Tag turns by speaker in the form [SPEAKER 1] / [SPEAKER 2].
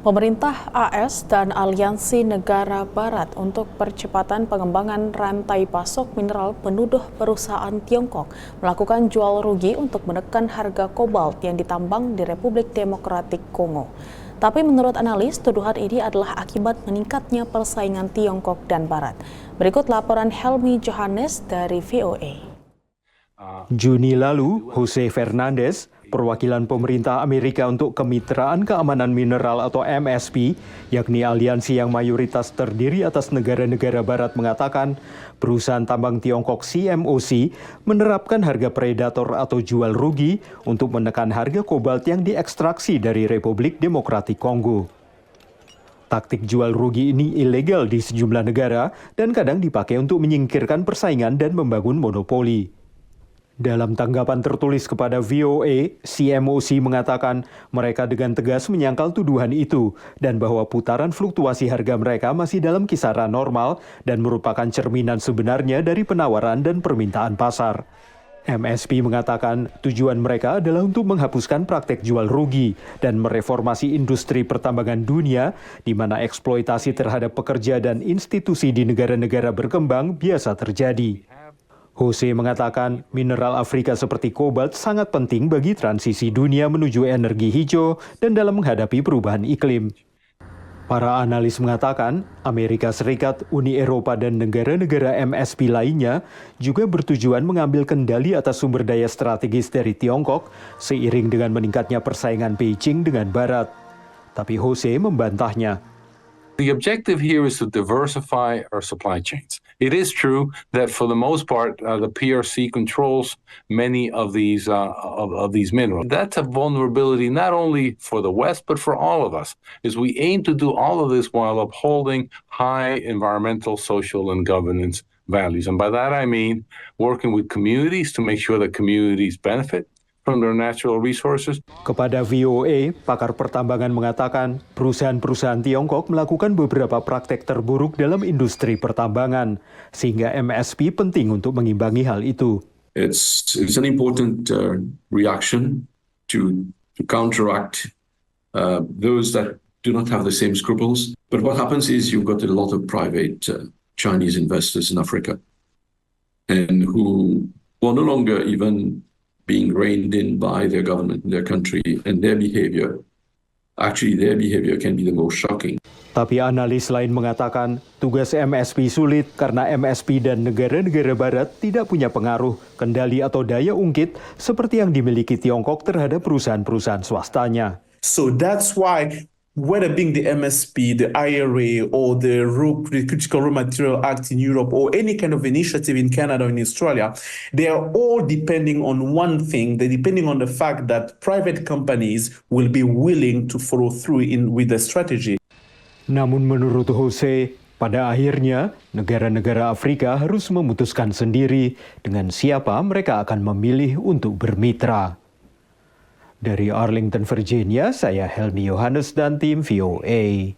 [SPEAKER 1] Pemerintah AS dan Aliansi Negara Barat untuk percepatan pengembangan rantai pasok mineral menuduh perusahaan Tiongkok melakukan jual rugi untuk menekan harga kobalt yang ditambang di Republik Demokratik Kongo. Tapi menurut analis, tuduhan ini adalah akibat meningkatnya persaingan Tiongkok dan Barat. Berikut laporan Helmi Johannes dari VOA.
[SPEAKER 2] Juni lalu, Jose Fernandez, perwakilan pemerintah Amerika untuk Kemitraan Keamanan Mineral atau MSP, yakni aliansi yang mayoritas terdiri atas negara-negara barat, mengatakan perusahaan tambang Tiongkok CMOC menerapkan harga predator atau jual rugi untuk menekan harga kobalt yang diekstraksi dari Republik Demokratik Kongo. Taktik jual rugi ini ilegal di sejumlah negara dan kadang dipakai untuk menyingkirkan persaingan dan membangun monopoli. Dalam tanggapan tertulis kepada VOA, CMOC mengatakan mereka dengan tegas menyangkal tuduhan itu dan bahwa putaran fluktuasi harga mereka masih dalam kisaran normal dan merupakan cerminan sebenarnya dari penawaran dan permintaan pasar. MSP mengatakan tujuan mereka adalah untuk menghapuskan praktek jual rugi dan mereformasi industri pertambangan dunia di mana eksploitasi terhadap pekerja dan institusi di negara-negara berkembang biasa terjadi. Jose mengatakan mineral Afrika seperti kobalt sangat penting bagi transisi dunia menuju energi hijau dan dalam menghadapi perubahan iklim. Para analis mengatakan Amerika Serikat, Uni Eropa, dan negara-negara MSP lainnya juga bertujuan mengambil kendali atas sumber daya strategis dari Tiongkok seiring dengan meningkatnya persaingan Beijing dengan Barat. Tapi Jose membantahnya.
[SPEAKER 3] The objective here is to diversify our supply chains. It is true that for the most part, the PRC controls many of these minerals. That's a vulnerability not only for the West, but for all of us, is we aim to do all of this while upholding high environmental, social, and governance values. And by that I mean working with communities to make sure that communities benefit from their natural resources.
[SPEAKER 2] Kepada VOA, pakar pertambangan mengatakan perusahaan-perusahaan Tiongkok melakukan beberapa praktek terburuk dalam industri pertambangan, sehingga MSP penting untuk mengimbangi hal itu.
[SPEAKER 4] It's an important reaction to counteract those that do not have the same scruples. But what happens is you've got a lot of private Chinese investors in Africa, and who are no longer even being reined in by their government in their country, and their behavior can be the most shocking.
[SPEAKER 2] Tapi analis lain mengatakan tugas MSP sulit karena MSP dan negara-negara barat tidak punya pengaruh, kendali atau daya ungkit seperti yang dimiliki Tiongkok terhadap perusahaan-perusahaan swastanya.
[SPEAKER 5] So that's why whether being the MSP, the IRA, or the Critical Raw Material Act in Europe, or any kind of initiative in Canada or in Australia, they are all depending on one thing. They're depending on the fact that private companies will be willing to follow through with the strategy.
[SPEAKER 2] Namun menurut Jose, pada akhirnya negara-negara Afrika harus memutuskan sendiri dengan siapa mereka akan memilih untuk bermitra. Dari Arlington, Virginia, saya Helmi Johannes dan tim VOA.